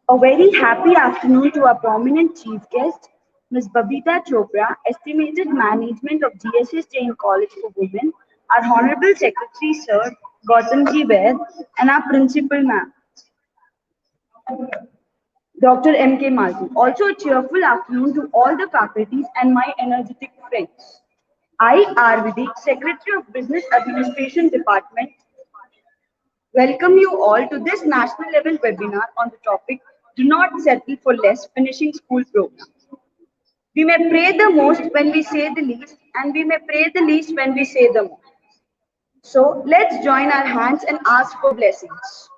A very happy afternoon to our prominent chief guest, Ms. Babitha Chopra, Estimated Management of GSS Jain College for Women, our Honorable Secretary Sir Gautamji Vaid, and our Principal Ma'am, Dr. M.K. Malti. Also a cheerful afternoon to all the faculties and my energetic friends. I, R. Vidhi, Secretary of Business Administration Department, welcome you all to this national level webinar on the topic Do Not Settle for Less Finishing School Program. We may pray the most when we say the least, and we may pray the least when we say the most. So let's join our hands and ask for blessings.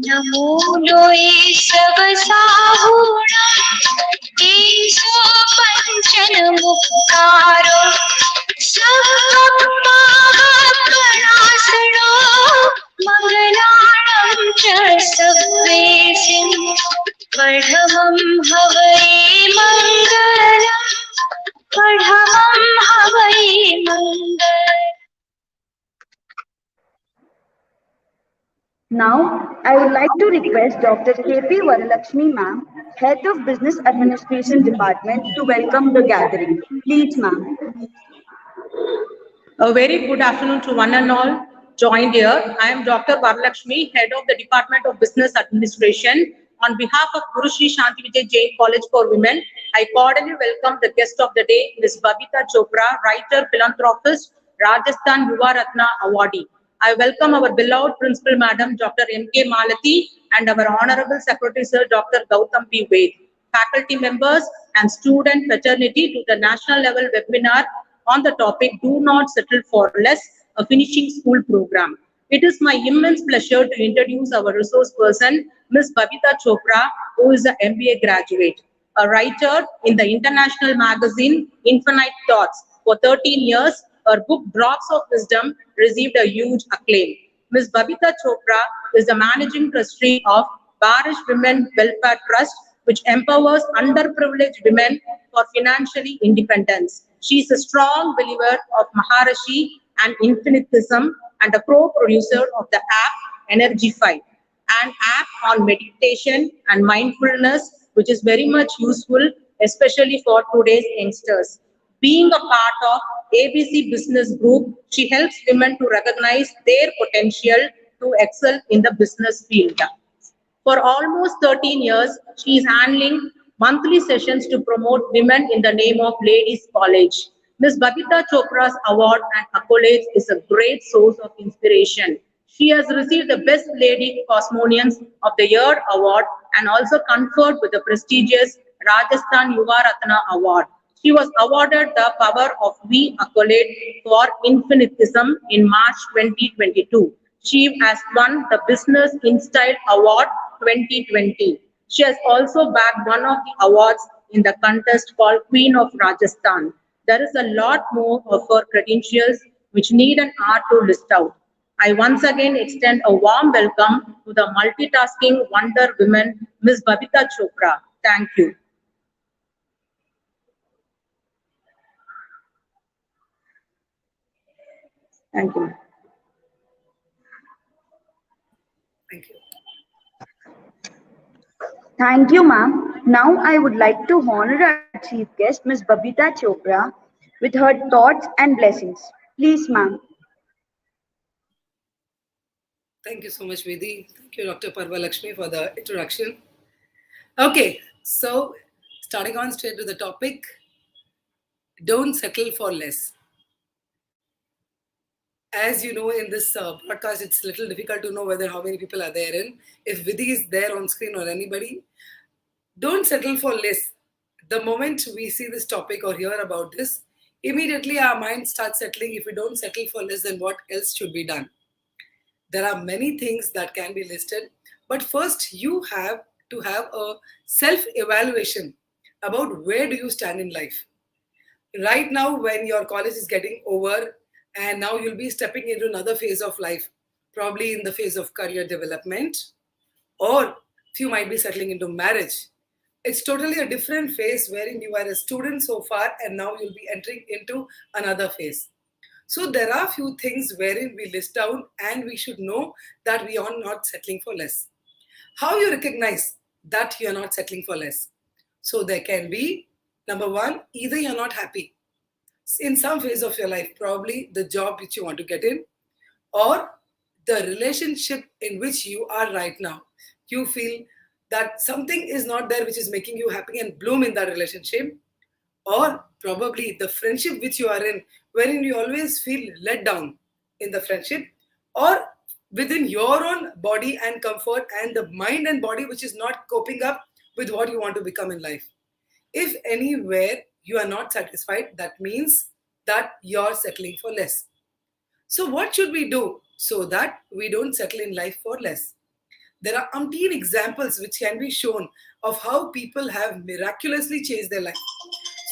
नमो लोये सब साहुण ईसो पंचन मुखारो सब पावपनासनो मंगलाणं च सर्वेसिं पढ़मं हवै मंगलम् पढ़मं हवै मंगलम्. Now, I would like to request Dr. K.P. Varalakshmi ma'am, Head of Business Administration Department, to welcome the gathering. Please, ma'am. A very good afternoon to one and all joined here. I am Dr. Varalakshmi, Head of the Department of Business Administration. On behalf of Guru Shree Shantivijai Jain College for Women, I cordially welcome the guest of the day, Ms. Babitha Chopra, writer, philanthropist, Rajasthan Yuva Ratna awardee. I welcome our beloved Principal Madam, Dr. M.K. Malati, and our Honorable Secretary Sir, Dr. Gautam B. Vaid, faculty members and student fraternity to the national level webinar on the topic Do Not Settle for Less, a finishing school program. It is my immense pleasure to introduce our resource person, Ms. Babitha Chopra, who is an MBA graduate, a writer in the international magazine Infinite Thoughts. For 13 years, her book Drops of Wisdom received a huge acclaim. Ms. Babitha Chopra is the managing trustee of Barish Women Welfare Trust, which empowers underprivileged women for financially independence. She is a strong believer of Maharishi and infinitism and a co-producer of the app Energify, an app on meditation and mindfulness, which is very much useful, especially for today's youngsters. Being a part of ABC Business Group, she helps women to recognize their potential to excel in the business field. For almost 13 years, she is handling monthly sessions to promote women in the name of Ladies College. Ms. Babitha Chopra's award and accolades is a great source of inspiration. She has received the Best Lady Cosmonians of the Year award and also conferred with the prestigious Rajasthan Yuva Ratna award. She was awarded the Power of We accolade for infinitism in March 2022. She has won the Business InStyle Award 2020. She has also bagged one of the awards in the contest called Queen of Rajasthan. There is a lot more of her credentials which need an art to list out. I once again extend a warm welcome to the multitasking wonder woman, Ms. Babitha Chopra. Thank you. Thank you. Thank you. Thank you, ma'am. Now I would like to honor our chief guest, Ms. Babitha Chopra, with her thoughts and blessings. Please, ma'am. Thank you so much, Vidhi. Thank you, Dr. Parvalakshmi, for the introduction. Okay, so starting on straight to the topic, don't settle for less. As you know, in this broadcast, it's a little difficult to know whether how many people are there in. If Vidhi is there on screen or anybody, don't settle for less. The moment we see this topic or hear about this, immediately our mind starts settling. If we don't settle for less, then what else should be done? There are many things that can be listed, but first you have to have a self evaluation about where do you stand in life. Right now, when your college is getting over and now you'll be stepping into another phase of life, probably in the phase of career development, or few might be settling into marriage. It's totally a different phase wherein you are a student so far and now you'll be entering into another phase. So there are few things wherein we list down and we should know that we are not settling for less. How you recognize that you are not settling for less? So there can be, number one, either you're not happy in some phase of your life, probably the job which you want to get in, or the relationship in which you are right now. You feel that something is not there which is making you happy and bloom in that relationship, or probably the friendship which you are in, wherein you always feel let down in the friendship, or within your own body and comfort and the mind and body which is not coping up with what you want to become in life. If anywhere you are not satisfied, that means that you're settling for less. So, what should we do so that we don't settle in life for less? There are umpteen examples which can be shown of how people have miraculously changed their life.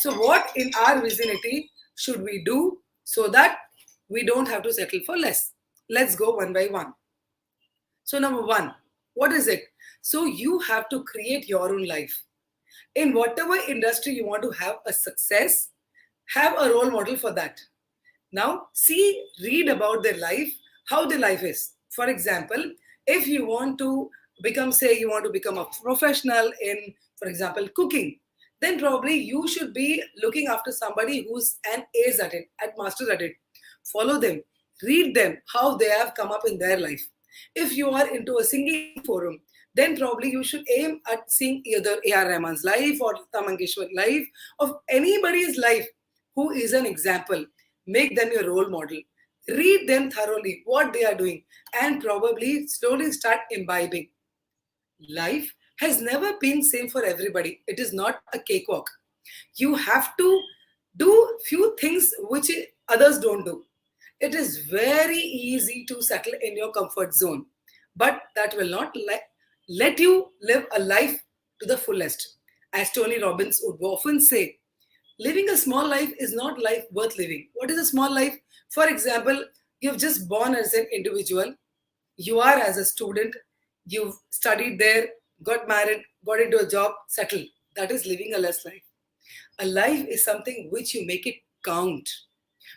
So, what in our vicinity should we do so that we don't have to settle for less? Let's go one by one. So, number one, what is it? So, you have to create your own life. In whatever industry you want to have a success, have a role model for that. Now, see, read about their life, how their life is. For example, if you want to become, say, you want to become a professional in, for example, cooking, then probably you should be looking after somebody who's an ace at it, at master at it. Follow them, read them, how they have come up in their life. If you are into a singing forum, then probably you should aim at seeing either A.R. Rahman's life or Lata Mangeshwar's life, of anybody's life who is an example. Make them your role model. Read them thoroughly, what they are doing, and probably slowly start imbibing. Life has never been same for everybody. It is not a cakewalk. You have to do few things which others don't do. It is very easy to settle in your comfort zone, but that will not let you live a life to the fullest. As Tony Robbins would often say, living a small life is not life worth living. What is a small life? For example, you've just born as an individual, you are as a student, you've studied there, got married, got into a job, settled. That is living a less life. A life is something which you make it count.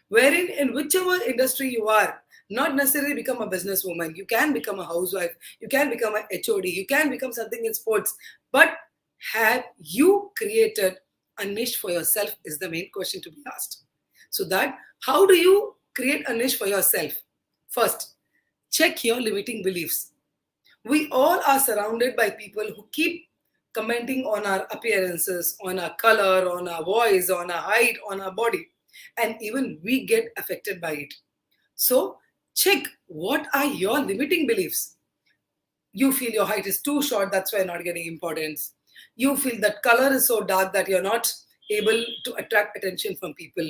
Wherein, in whichever industry you are, not necessarily become a businesswoman. You can become a housewife. You can become a HOD. You can become something in sports. But have you created a niche for yourself is the main question to be asked. So that, how do you create a niche for yourself? First, check your limiting beliefs. We all are surrounded by people who keep commenting on our appearances, on our color, on our voice, on our height, on our body. And even we get affected by it. So check, what are your limiting beliefs. You feel your height is too short, that's why you're not getting importance. You feel that color is so dark that you're not able to attract attention from people.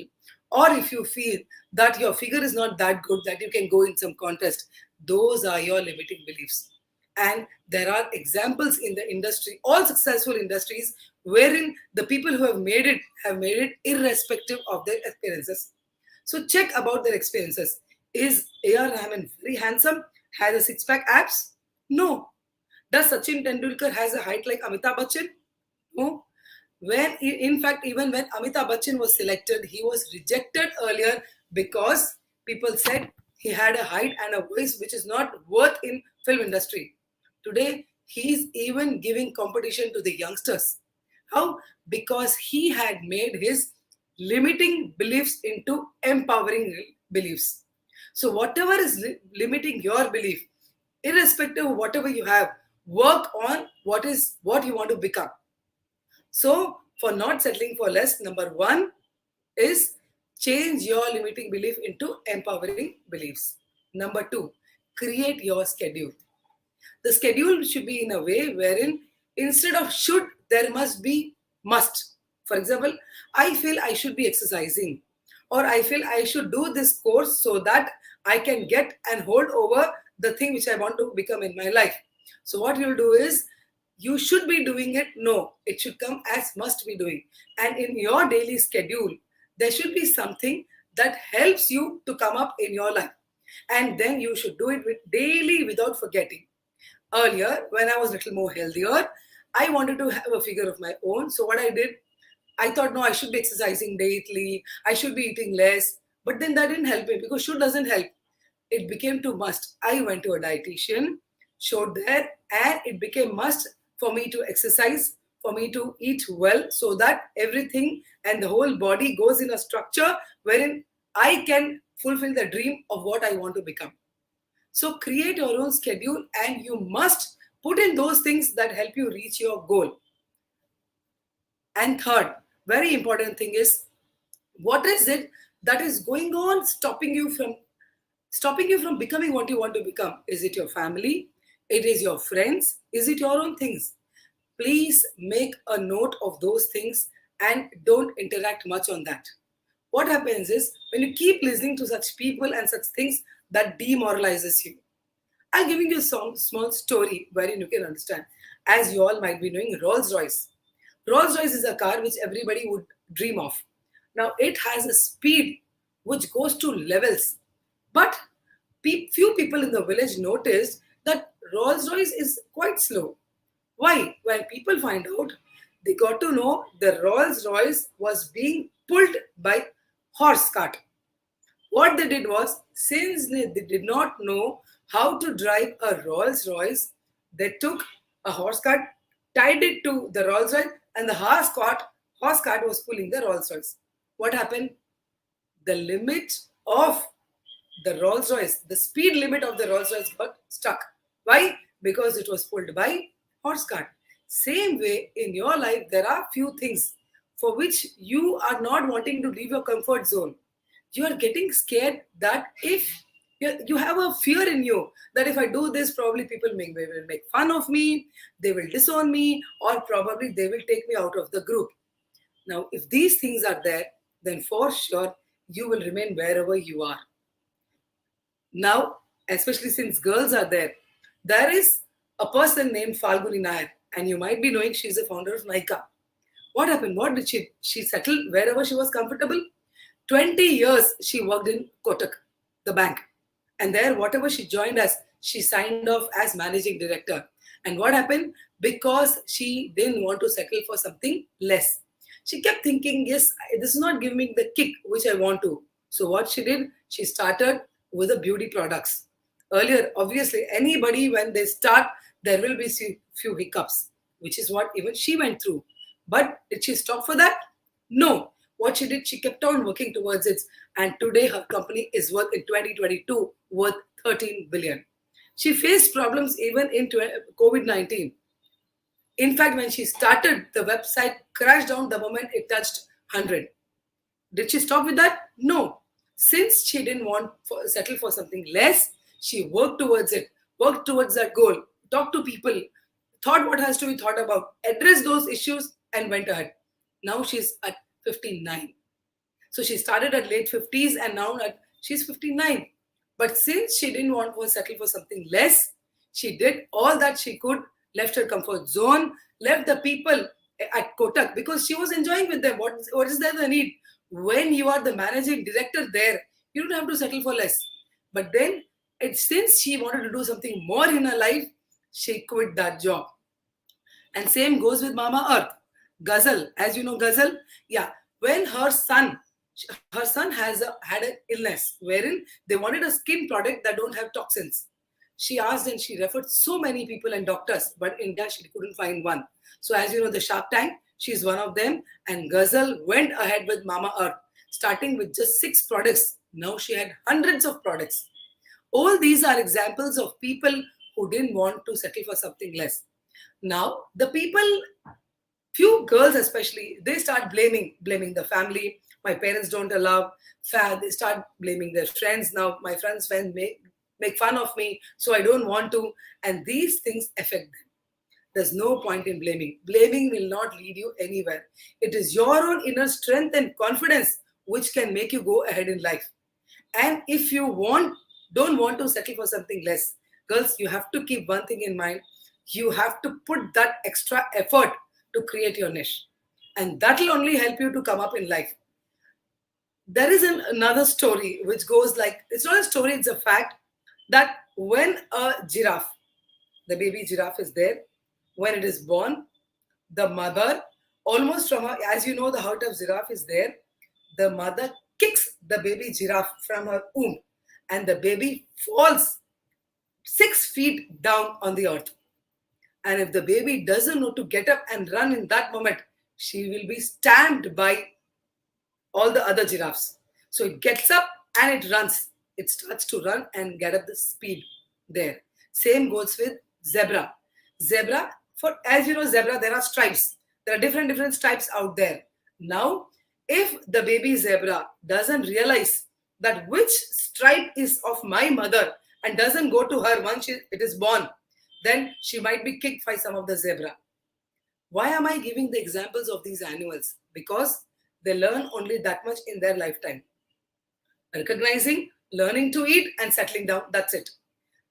Or if you feel that your figure is not that good that you can go in some contest, those are your limiting beliefs. And there are examples in the industry, all successful industries, wherein the people who have made it irrespective of their appearances. So check about their experiences. Is A.R. Rahman very handsome? Has a six-pack abs? No. Does Sachin Tendulkar has a height like Amitabh Bachchan? No. When, in fact, even when Amitabh Bachchan was selected, he was rejected earlier because people said he had a height and a voice which is not worth in film industry. Today, he is even giving competition to the youngsters. How? Because he had made his limiting beliefs into empowering beliefs. So whatever is limiting your belief, irrespective of whatever you have, work on what you want to become. So for not settling for less, number one is change your limiting belief into empowering beliefs. Number two, create your schedule. The schedule should be in a way wherein instead of should, there must be must. For example, I feel I should be exercising. or I feel I should do this course so that I can get and hold over the thing which I want to become in my life. So what you'll do is, you should be doing it. No, it should come as must be doing. And in your daily schedule, there should be something that helps you to come up in your life. And then you should do it daily without forgetting. Earlier, when I was a little more healthier, I wanted to have a figure of my own. So what I did, I thought, no, I should be exercising daily, I should be eating less. But then that didn't help me, because should doesn't help. It became too must. I went to a dietitian, showed there, and it became must for me to exercise, for me to eat well, so that everything and the whole body goes in a structure wherein I can fulfill the dream of what I want to become. So create your own schedule, and you must put in those things that help you reach your goal. And third, very important thing is, what is it that is going on stopping you from becoming what you want to become? Is it your family? It is your friends? Is it your own things? Please make a note of those things and don't interact much on that. What happens is, when you keep listening to such people and such things, that demoralizes you. I'm giving you a small story wherein you can understand. As you all might be knowing, Rolls Royce. Rolls Royce is a car which everybody would dream of. Now, it has a speed which goes to levels. But few people in the village noticed that Rolls Royce is quite slow. Why? When people find out, they got to know the Rolls Royce was being pulled by horse cart. What they did was, since they did not know how to drive a Rolls Royce, they took a horse cart, tied it to the Rolls Royce, and the horse cart was pulling the Rolls Royce. What happened? The limit of the Rolls Royce, the speed limit of the Rolls Royce got stuck. Why? Because it was pulled by horse cart. Same way, in your life, there are few things for which you are not wanting to leave your comfort zone. You are getting scared that if you have a fear in you that if I do this, probably people will make fun of me, they will disown me, or probably they will take me out of the group. Now, if these things are there, then for sure you will remain wherever you are. Now, especially since girls are there, there is a person named Falguni Nair, and you might be knowing she's the founder of Nika. What happened? What did she? She settled wherever she was comfortable. 20 years she worked in Kotak, the bank. And there, whatever she joined as, she signed off as managing director. And what happened? Because she didn't want to settle for something less. She kept thinking, yes, this is not giving me the kick which I want to. So what she did, she started with the beauty products. Earlier, obviously, anybody, when they start, there will be few hiccups, which is what even she went through. But did she stop for that? No. What she did, she kept on working towards it. And today her company is worth, in 2022, worth 13 billion. She faced problems even in COVID-19. In fact, when she started, the website crashed down the moment it touched 100. Did she stop with that? No. Since she didn't want to settle for something less, she worked towards it, worked towards that goal, talked to people, thought what has to be thought about, addressed those issues, and went ahead. Now she's at 59. So she started at late 50s, and now she's 59. But since she didn't want to settle for something less, she did all that she could, left her comfort zone, left the people at Kotak because she was enjoying with them. What is there the need? When you are the managing director there, you don't have to settle for less. But then, since she wanted to do something more in her life, she quit that job. And same goes with Mama Earth. Ghazal, as you know, Ghazal, yeah, when her son had an illness wherein they wanted a skin product that don't have toxins. She asked and she referred so many people and doctors, but in India she couldn't find one. So as you know, the Shark Tank, she's one of them, and Ghazal went ahead with Mama Earth, starting with just 6 products. Now she had hundreds of products. All these are examples of people who didn't want to settle for something less. Now, the people, few girls especially, they start blaming the family. My parents don't allow. They start blaming their friends. Now my friends make fun of me, so I don't want to. And these things affect them. There's no point in blaming. Blaming will not lead you anywhere. It is your own inner strength and confidence which can make you go ahead in life. And if you don't want to settle for something less, girls, you have to keep one thing in mind. You have to put that extra effort to create your niche. And that will only help you to come up in life. There is another story which goes like, it's not a story, it's a fact, that when a giraffe, the baby giraffe is there, when it is born, the mother, almost from her, as you know, the heart of giraffe is there, the mother kicks the baby giraffe from her womb, and the baby falls 6 feet down on the earth. And if the baby doesn't know to get up and run in that moment, she will be stamped by all the other giraffes. So it gets up and it runs. It starts to run and get up the speed there. Same goes with zebra. Zebra, for as you know, zebra, there are stripes. There are different stripes out there. Now, if the baby zebra doesn't realize that which stripe is of my mother and doesn't go to her once it is born, then she might be kicked by some of the zebra. Why am I giving the examples of these animals? Because they learn only that much in their lifetime. Recognizing, learning to eat, and settling down, that's it.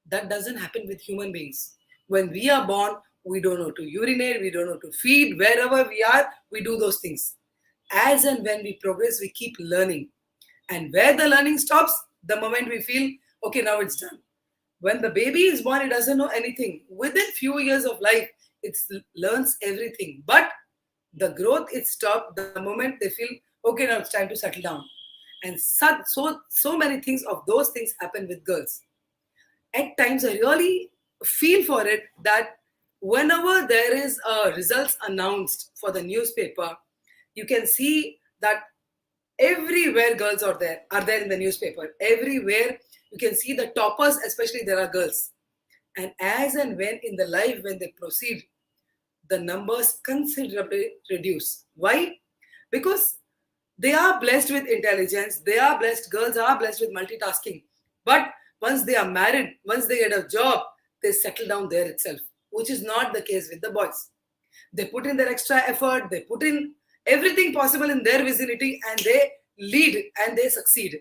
That doesn't happen with human beings. When we are born, we don't know to urinate, we don't know to feed. Wherever we are, we do those things. As and when we progress, we keep learning. And where the learning stops, the moment we feel, okay, now it's done. When the baby is born, it doesn't know anything. Within few years of life, it learns everything. But the growth, it stopped the moment they feel, okay, now it's time to settle down. And so many things of those things happen with girls. At times, I really feel for it that whenever there is a results announced for the newspaper, you can see that everywhere girls are there in the newspaper. Everywhere you can see the toppers, especially there are girls. And as and when in the life, when they proceed, the numbers considerably reduce. Why? Because they are blessed with intelligence. They are blessed, girls are blessed with multitasking. But once they are married, once they get a job, they settle down there itself, which is not the case with the boys. They put in their extra effort, they put in everything possible in their vicinity, and they lead and they succeed.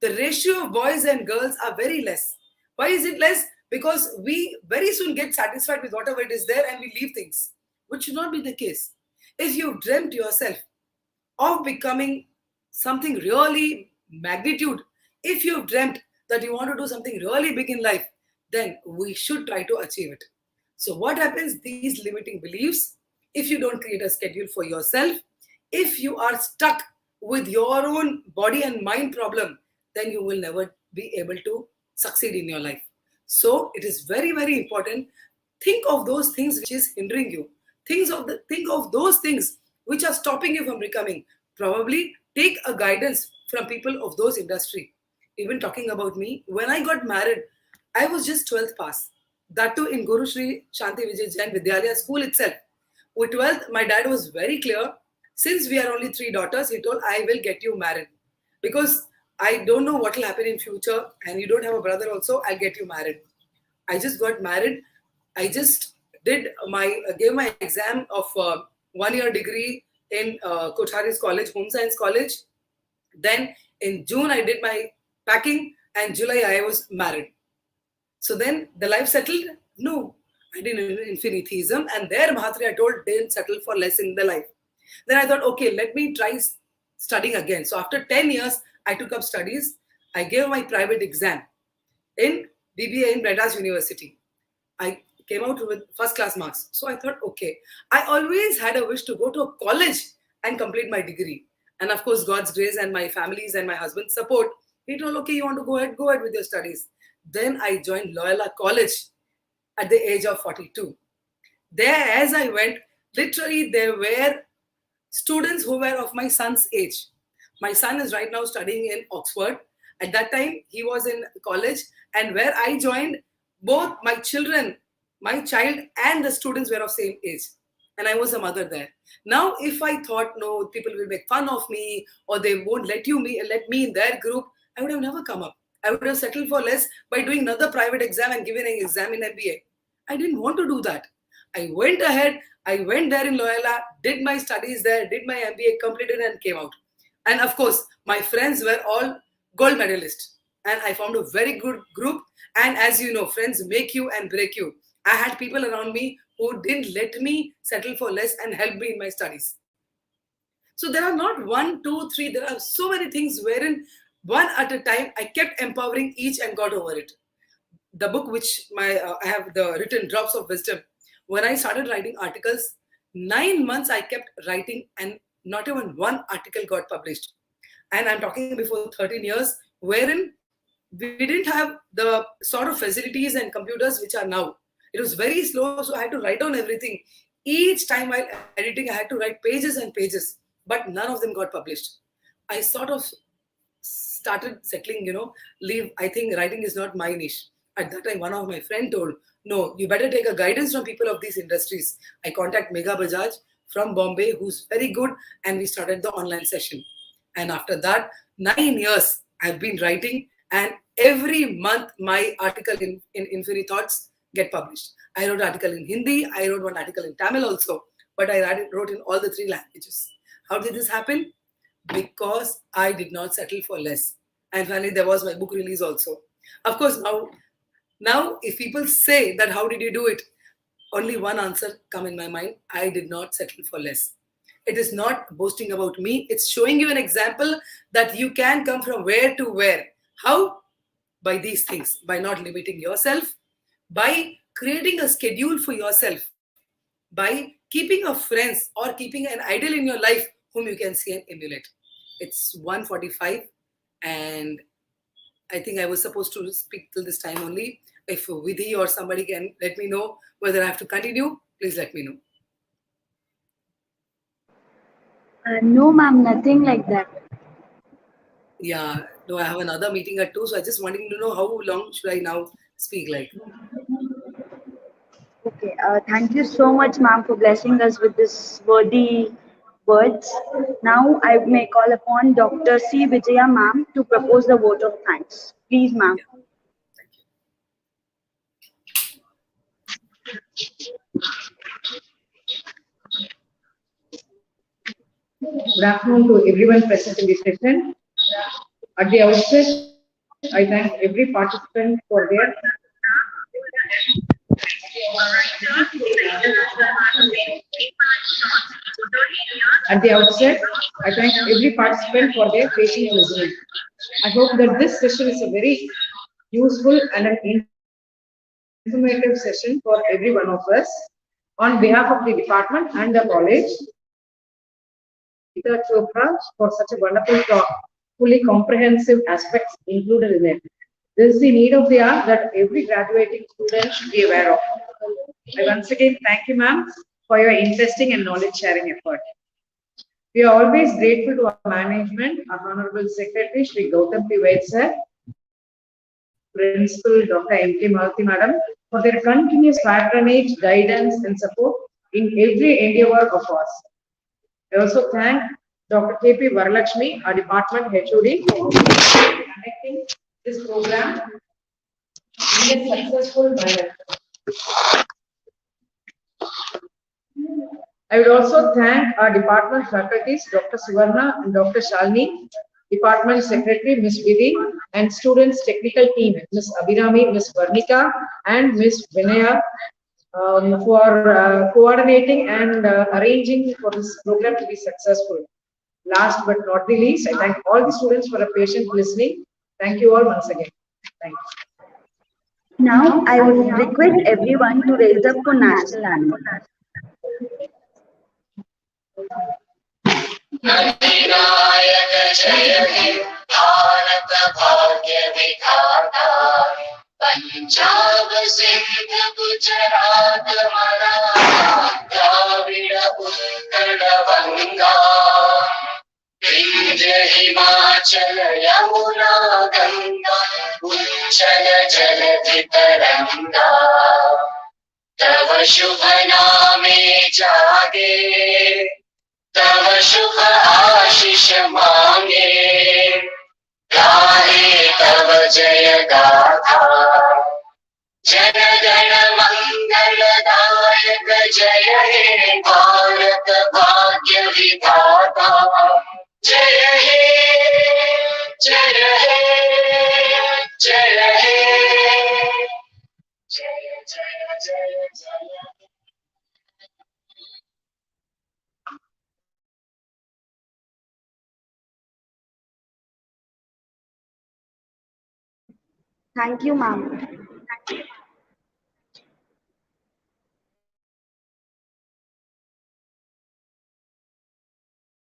The ratio of boys and girls are very less. Why is it less? Because we very soon get satisfied with whatever it is there and we leave things, which should not be the case. If you've dreamt yourself of becoming something really magnitude, if you've dreamt that you want to do something really big in life, then we should try to achieve it. So what happens? These limiting beliefs, if you don't create a schedule for yourself, if you are stuck with your own body and mind problem, then you will never be able to succeed in your life. So it is very, very important. Think of those things which is hindering you. Think of those things which are stopping you from becoming. Probably take a guidance from people of those industry. Even talking about me, when I got married, I was just 12th pass. That too in Guru Shree Shantivijai Jain Vidyalaya school itself. With 12th, my dad was very clear. Since we are only 3 daughters, he told, I will get you married. Because I don't know what will happen in future, and you don't have a brother also, I'll get you married. I just got married. I just gave my exam of 1-year degree in Kothari's college, Home Science College. Then in June, I did my packing, and July, I was married. So then the life settled? No, I did infinitism, and there Mahatri, I told, didn't settle for less in the life. Then I thought, okay, let me try studying again. So after 10 years, I took up studies. I gave my private exam in BBA in Madras University. I came out with first class marks. So I thought, okay, I always had a wish to go to a college and complete my degree. And of course, God's grace and my family's and my husband's support, he told, okay, you want to go ahead with your studies. Then I joined Loyola College at the age of 42. There, as I went, literally there were students who were of my son's age. My son is right now studying in Oxford. At that time, he was in college, and where I joined, both my child and the students were of same age. And I was a mother there. Now, if I thought, no, people will make fun of me, or they won't let me in their group, I would have never come up. I would have settled for less by doing another private exam and giving an exam in MBA. I didn't want to do that. I went ahead. I went there in Loyola, did my studies there, did my MBA, completed and came out. And of course, my friends were all gold medalists. And I found a very good group. And as you know, friends make you and break you. I had people around me who didn't let me settle for less and help me in my studies. So there are not one, two, three. There are so many things wherein one at a time I kept empowering each and got over it. The book which I have the written drops of wisdom. When I started writing articles, 9 months I kept writing and not even one article got published. And I'm talking before 13 years, wherein we didn't have the sort of facilities and computers which are now. It was very slow, so I had to write down everything. Each time while editing, I had to write pages and pages, but none of them got published. I sort of started settling, leave. I think writing is not my niche. At that time, one of my friend told, no, you better take a guidance from people of these industries. I contact Mega Bajaj from Bombay, who's very good, and we started the online session. And after that, 9 years I've been writing, and every month my article in Infinity Thoughts get published. I wrote an article in Hindi, I wrote one article in Tamil also, but I wrote in all the three languages. How did this happen? Because I did not settle for less. And finally, there was my book release also. Of course, now if people say that how did you do it, only one answer come in my mind: I did not settle for less. It is not boasting about me. It's showing you an example that you can come from where to where. How? By these things, by not limiting yourself, by creating a schedule for yourself, by keeping a friends or keeping an idol in your life whom you can see and emulate. It's 1:45, and I think I was supposed to speak till this time only. If Vidhi or somebody can let me know whether I have to continue, please let me know. No, ma'am, nothing like that. Yeah, no, I have another meeting at 2, so I just wanting to know how long should I now speak like. Okay, thank you so much, ma'am, for blessing us with this worthy words. Now I may call upon Dr. C. Vijaya, ma'am, to propose the vote of thanks. Please, ma'am. Yeah, thank you. Good afternoon to everyone present in this session. At the outset, I thank every participant for their At the outset, I thank every participant for their patient listening. I hope that this session is a very useful and an informative session for every one of us. On behalf of the department and the college, I thank Babitha Chopra for such a wonderful talk, fully comprehensive aspects included in it. This is the need of the hour that every graduating student should be aware of. I once again thank you, ma'am, for your interesting and knowledge sharing effort. We are always grateful to our management, our Honorable Secretary, Sri Gautam P. Vaid sir, Principal Dr. M.K. Malti madam, for their continuous patronage, guidance, and support in every endeavor of ours. I also thank Dr. K.P. Varalakshmi, our department HOD, for conducting this program in a successful manner. I would also thank our department faculties, Dr. Suvarna and Dr. Shalini, Department Secretary, Ms. Vidhi, and students technical team, Ms. Abhinami, Ms. Varnika, and Ms. Vinaya, for coordinating and arranging for this program to be successful. Last but not the least, I thank all the students for a patient listening. Thank you all once again. Thank you. Now I would request everyone to raise up for national anthem. अधिनायक जय हे भारत भाग्य विधाता पंजाब सिंध गुजरात मराठा द्राविड उत्कल बंगा विंध्य हिमाचल यमुना गंगा उच्चल जलधि तरंगा तव शुभ नामे जागे तव शुभ आशीष मांगे गाहे तव जय गाथा जन गण मंगल दायक जय हे भारत भाग्य विधाता जय हे जय हे जय हे जय जय जय जय Thank you, ma'am.